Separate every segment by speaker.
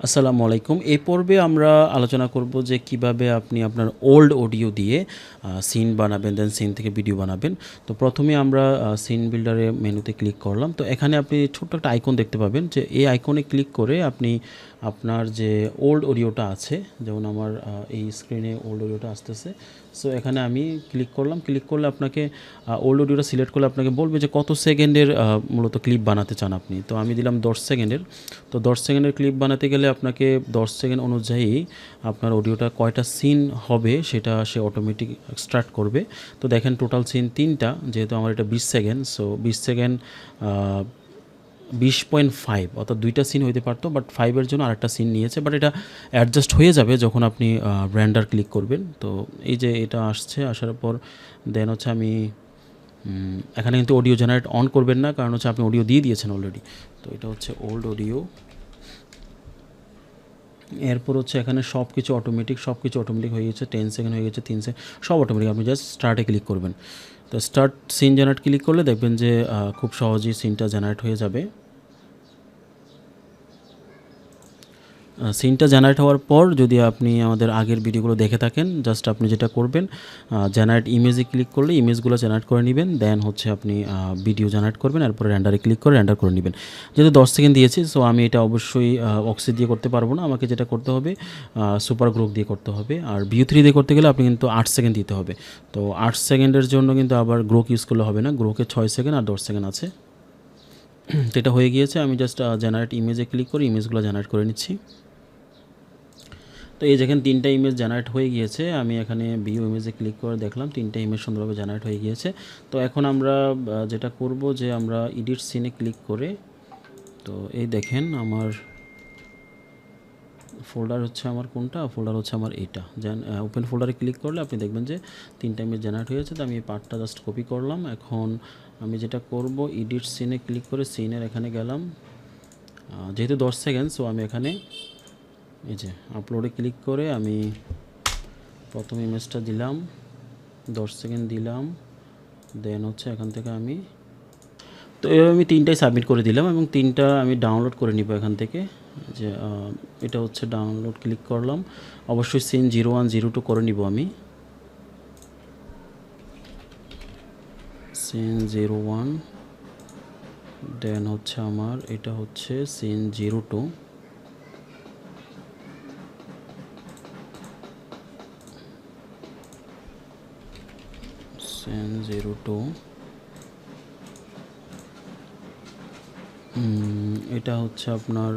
Speaker 1: আসসালামু আলাইকুম। এই পর্বে আমরা আলোচনা করব যে কিভাবে আপনি আপনার ওল্ড অডিও দিয়ে সিন বানাবেন, দেন সিন থেকে ভিডিও বানাবেন। তো প্রথমে আমরা সিন বিল্ডারে মেনুতে ক্লিক করলাম। তো এখানে আপনি ছোট্ট একটা আইকন দেখতে পাবেন, যে এই আইকনে ক্লিক করে আপনি আপনার যে ওল্ড অডিওটা আছে, যেমন আমার এই স্ক্রিনে ওল্ড অডিওটা আসতেছে। সো এখানে আমি ক্লিক করলাম। ক্লিক করলে আপনাকে ওল্ড অডিওটা সিলেক্ট করলে আপনাকে বলবে যে কত সেকেন্ডের মূলত ক্লিপ বানাতে চান আপনি। তো আমি দিলাম 10 সেকেন্ডের। তো 10 সেকেন্ডের ক্লিপ বানাতে গেলে আপনাকে 10 সেকেন্ড অনুযায়ী আপনার অডিওটা কয়টা সিন হবে সেটা সে অটোমেটিক স্টার্ট করবে। তো দেখেন টোটাল সিন 3টা, যেহেতু আমার এটা 20 সেকেন্ড, সো 20 সেকেন্ড 20.5, অর্থাৎ 2টা সিন হইতে পারতো, বাট 5-এর জন্য আরেকটা সিন নিয়েছে। বাট এটা অ্যাডজাস্ট হয়ে যাবে যখন আপনি রেন্ডার ক্লিক করবেন। তো এই যে এটা আসছে, আসার পর দেন হচ্ছে আমি এখানে কিন্তু অডিও জেনারেট অন করবেন না, কারণ হচ্ছে আপনি অডিও দিয়ে দিয়েছেন অলরেডি। তো এটা হচ্ছে ওল্ড অডিও। এরপর হচ্ছে এখানে সব কিছু অটোমেটিক হয়ে গেছে। 10 সেকেন্ড হয়ে গেছে, 3 সেকেন্ড, সব অটোমেটিক। আপনি জাস্ট স্টার্টে ক্লিক করবেন। তো স্টার্ট সিন জেনারেট ক্লিক করলে দেখবেন যে খুব সহজেই সিনটা জেনারেট হয়ে যাবে। সিনটা জেনারেট হওয়ার পর যদি আপনি আমাদের আগের ভিডিওগুলো দেখে থাকেন, জাস্ট আপনি যেটা করবেন, জেনারেট ইমেজে ক্লিক করলে ইমেজগুলো জেনারেট করে নেবেন। দেন হচ্ছে আপনি ভিডিও জেনারেট করবেন, এরপরে রেন্ডারে ক্লিক করে রেন্ডার করে নেবেন। যেহেতু 10 সেকেন্ড দিয়েছি, সো আমি এটা অবশ্যই অক্সি দিয়ে করতে পারবো না। আমাকে যেটা করতে হবে, সুপার গ্রোক দিয়ে করতে হবে। আর ভিউ 3 দিয়ে করতে গেলে আপনি কিন্তু 8 সেকেন্ড দিতে হবে। তো 8 সেকেন্ডের জন্য কিন্তু আবার গ্রোক ইউজ করলে হবে না। গ্রোকে 6 সেকেন্ড আর 10 সেকেন্ড আছে। তো এটা হয়ে গিয়েছে। আমি জাস্ট জেনারেট ইমেজে ক্লিক করে ইমেজগুলো জেনারেট করে নিচ্ছি। তো এই যেখানে 3টা ইমেজ জেনারেট হয়ে গিয়েছে, আমি এখানে ভিউ ইমেজে ক্লিক করে দেখলাম 3টা ইমেজ সুন্দরভাবে জেনারেট হয়ে গিয়েছে। তো এখন আমরা যেটা করব, যে আমরা এডিট সিনে ক্লিক করে, তো এই দেখেন আমার ফোল্ডার হচ্ছে, আমার কোনটা ফোল্ডার হচ্ছে আমার এইটা। ওপেন ফোল্ডারে ক্লিক করলে আপনি দেখবেন যে 3টা ইমেজ জেনারেট হয়েছে। তো আমি এই পার্টটা জাস্ট কপি করলাম। এখন আমি যেটা করব, এডিট সিনে ক্লিক করে সিনের এখানে গেলাম। যেহেতু 10 সেকেন্ড, সো আমি এখানে এই যে আপলোডে ক্লিক করে আমি প্রথম ইমেজটা দিলাম, 10 সেকেন্ড দিলাম। দেন হচ্ছে এখান থেকে আমি, তো এভাবে আমি 3টাই সাবমিট করে দিলাম এবং 3টা আমি ডাউনলোড করে নিব এখান থেকে। যে এটা হচ্ছে ডাউনলোড ক্লিক করলাম। অবশ্যই সিন 01, 02 করে নিব আমি। সিন 01, দেন হচ্ছে আমার এটা হচ্ছে সিন 02। সিন 02, এটা হচ্ছে আপনার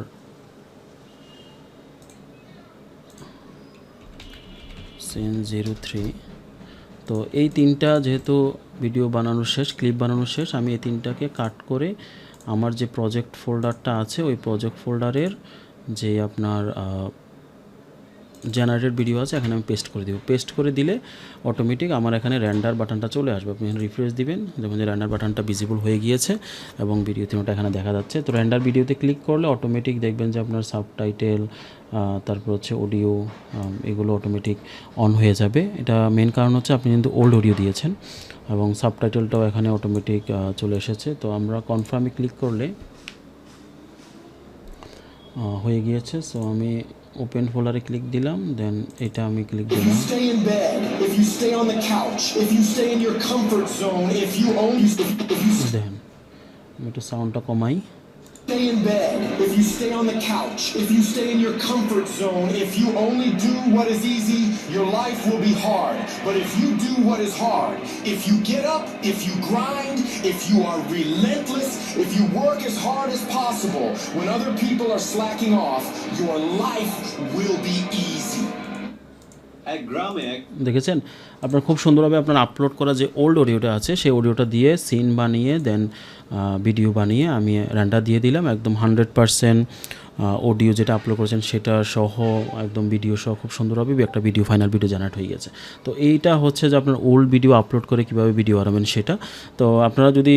Speaker 1: সিন 03। তো এই 3টা যেহেতু ভিডিও বানানো শেষ, ক্লিপ বানানো শেষ, আমি এই 3টাকে কাট করে আমার যে প্রজেক্ট ফোল্ডারটা আছে, ওই প্রজেক্ট ফোল্ডারের যে আপনার জেনারেটেড ভিডিও আছে, এখানে আমি পেস্ট করে দিব। পেস্ট করে দিলে অটোমেটিক আমার এখানে রেন্ডার বাটনটা চলে আসবে। আপনি এখানে রিফ্রেশ দিবেন, যেমন যে রেন্ডার বাটনটা ভিজিবল হয়ে গিয়েছে এবং ভিডিওতে ওটা এখানে দেখা যাচ্ছে। তো রেন্ডার ভিডিওতে ক্লিক করলে অটোমেটিক দেখবেন যে আপনার সাবটাইটেল, তারপর হচ্ছে অডিও, এগুলো অটোমেটিক অন হয়ে যাবে। এটা মেন কারণ হচ্ছে আপনি কিন্তু ওল্ড অডিও দিয়েছেন এবং সাবটাইটেলটাও এখানে অটোমেটিক চলে এসেছে। তো আমরা কনফার্মে ক্লিক করলে হয়ে গিয়েছে। সো আমি ওপেন ফোল্ডারে ক্লিক দিলাম, দেন এটা আমি ক্লিক দিলাম। দেখেন আমি একটু সাউন্ডটা কমাই।
Speaker 2: Stay in bed, if you stay on the couch, if you stay in your comfort zone, if you only do what is easy, your life will be hard. But if you do what is hard, if you get up, if you grind, if you are relentless, if you work as hard as possible, when other people are slacking off, your life will be easy.
Speaker 1: দেখেছেন, আপনার খুব সুন্দরভাবে আপনার upload করা যে old অডিওটা আছে, সেই অডিওটা দিয়ে সিন বানিয়ে দেন ভিডিও বানিয়ে আমি রেন্ডার দিয়ে দিলাম। একদম 100% অডিও যেটা আপলোড করেছেন সেটা সহ, একদম ভিডিও সহ খুব সুন্দরভাবে একটা ভিডিও, ফাইনাল ভিডিও জেনারেট হয়ে গেছে। তো এইটা হচ্ছে যে আপনার ওল্ড ভিডিও আপলোড করে কীভাবে ভিডিও বানাবেন সেটা। তো আপনারা যদি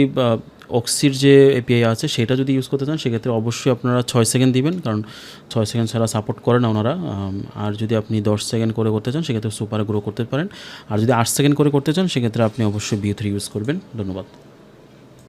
Speaker 1: অক্সির যে এপিআই আছে সেটা যদি ইউজ করতে চান, সেক্ষেত্রে অবশ্যই আপনারা 6 সেকেন্ড দিবেন, কারণ 6 সেকেন্ড ছাড়া সাপোর্ট করে না ওনারা। আর যদি আপনি 10 সেকেন্ড করে করতে চান, সেক্ষেত্রে সুপারে গ্রো করতে পারেন। আর যদি 8 সেকেন্ড করে করতে চান, সেক্ষেত্রে আপনি অবশ্যই ভিউ 3 ইউজ করবেন। ধন্যবাদ।